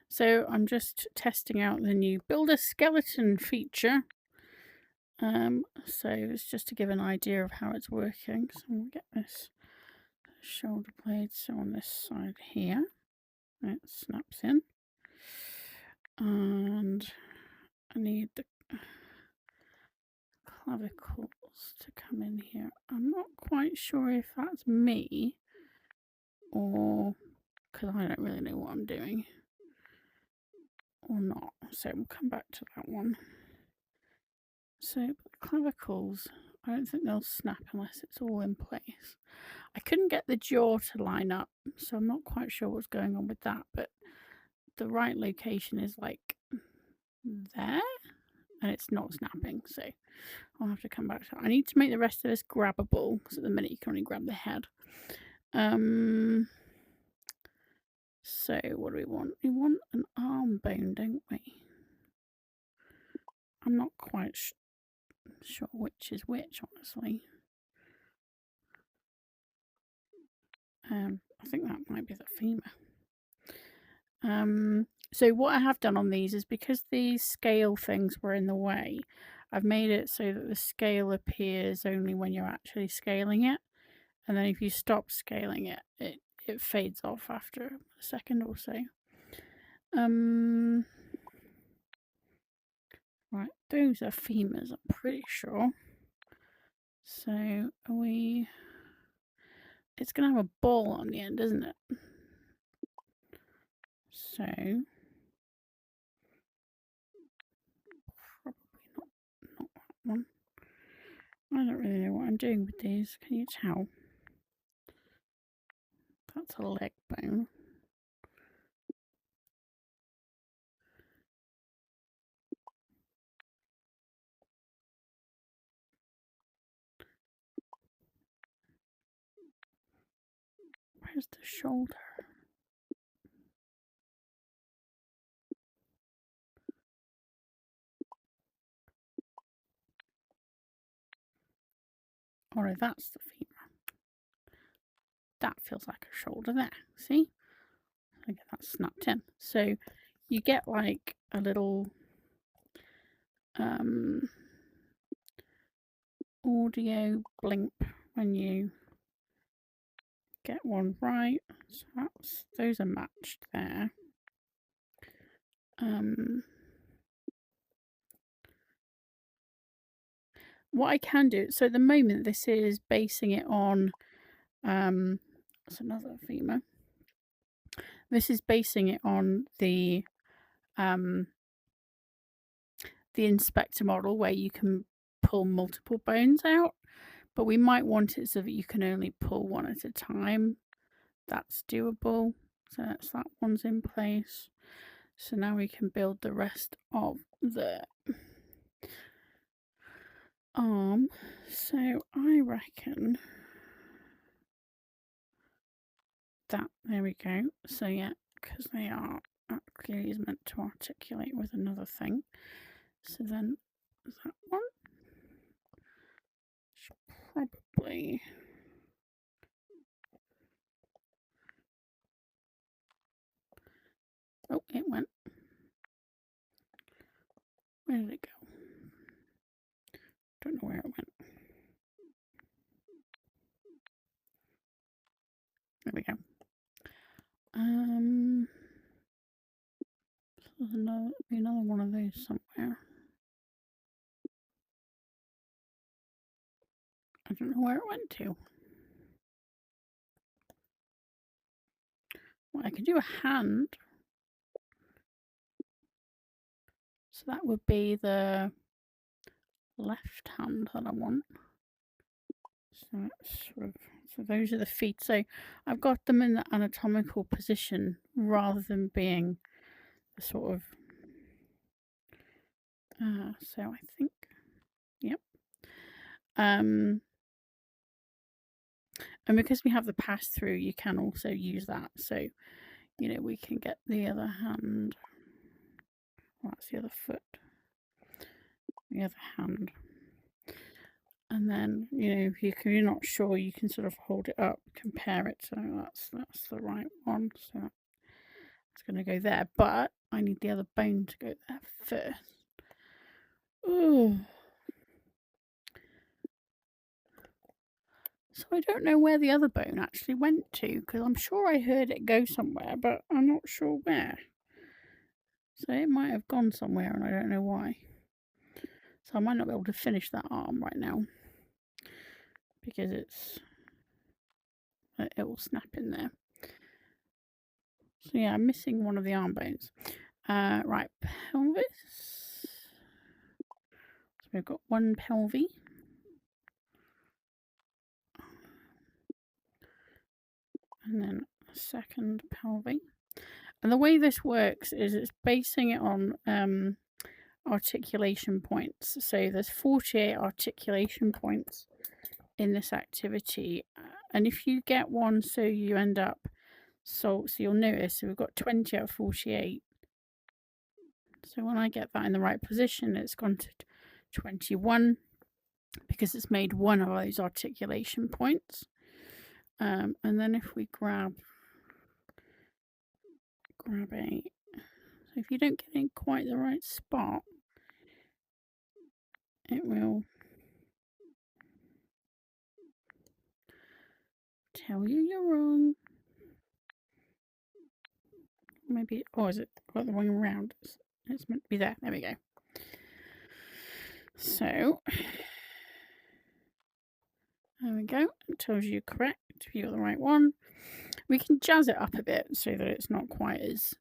So I'm just testing out the new Build a Skeleton feature. So it's just to give an idea of how it's working. So I'm gonna get this shoulder blade. So on this side here, it snaps in. And I need the clavicles to come in here. I'm not quite sure if that's me or because I don't really know what I'm doing or not. So we'll come back to that one. So the clavicles, I don't think they'll snap unless it's all in place. I couldn't get the jaw to line up, so I'm not quite sure what's going on with that, but the right location is like there and it's not snapping, so I'll have to come back to that. I need to make the rest of this grabbable because at the minute you can only grab the head. So what do we want? We want an arm bone, don't we? I'm not quite sure which is which, honestly. I think that might be the femur. So what I have done on these is because these scale things were in the way, I've made it so that the scale appears only when you're actually scaling it. And then if you stop scaling it, it fades off after a second or so. Right, those are femurs, I'm pretty sure. So are we... It's going to have a ball on the end, isn't it? So... Probably not that one. I don't really know what I'm doing with these, can you tell? That's a leg bone. Where's the shoulder? Oh no, that's the femur. That feels like a shoulder there, see? I get that snapped in. So you get like a little audio blimp when you get one right. So those are matched there. What I can do, so at the moment this is basing it on that's another femur. This is basing it on the inspector model where you can pull multiple bones out, but we might want it so that you can only pull one at a time. That's doable. So that's that one's in place. So now we can build the rest of the arm. So I reckon that, there we go. So yeah, because they are, that clearly is meant to articulate with another thing. So then that one should probably... Oh, it went. Where did it go? Don't know where it went. There we go. There's another one of those somewhere. I don't know where it went to. Well, I could do a hand. So that would be the left hand that I want. So that's sort of, so those are the feet. So I've got them in the anatomical position rather than being the sort of so I think, yep. And because we have the pass through, you can also use that. So, you know, we can get the other hand. Well, that's the other foot. The other hand. And then, you know, if you're not sure, you can sort of hold it up, compare it. So that's the right one. So that's going to go there. But I need the other bone to go there first. Oh. So I don't know where the other bone actually went to, because I'm sure I heard it go somewhere, but I'm not sure where. So it might have gone somewhere and I don't know why. So I might not be able to finish that arm right now, because it will snap in there. So yeah, I'm missing one of the arm bones. Right, pelvis. So we've got one pelvis. And then a second pelvis. And the way this works is it's basing it on articulation points. So there's 48 articulation points in this activity. And if you get one, so you end up, so you'll notice, so we've got 20 out of 48. So when I get that in the right position, it's gone to 21 because it's made one of those articulation points. And then if we grab a, so if you don't get in quite the right spot, it will tell you you're wrong. Maybe, or is it got the wrong around? It's meant to be there. There we go. So there we go. It tells you correct if you got the right one. We can jazz it up a bit so that it's not quite as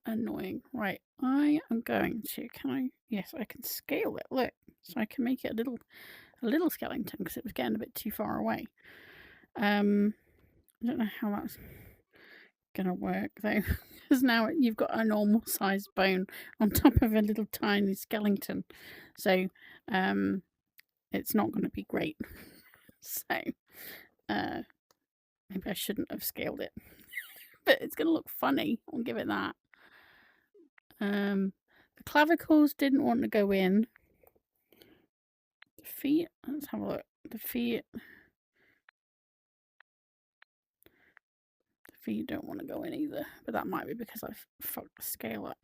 annoying. Right, I am going to. Can I? Yes, I can scale it. Look, so I can make it a little skeleton because it was getting a bit too far away. I don't know how that's gonna work though, because now you've got a normal sized bone on top of a little tiny skeleton, so it's not going to be great. So maybe I shouldn't have scaled it, but it's going to look funny. I'll give it that. The clavicles didn't want to go in. The feet, let's have a look. The feet don't want to go in either, but that might be because I've fucked the scale up.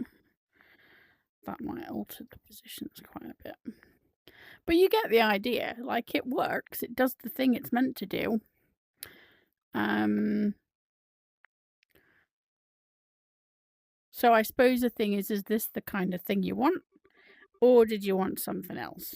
That might alter the positions quite a bit. But you get the idea. Like, it works. It does the thing it's meant to do. So I suppose the thing is this the kind of thing you want? Or did you want something else?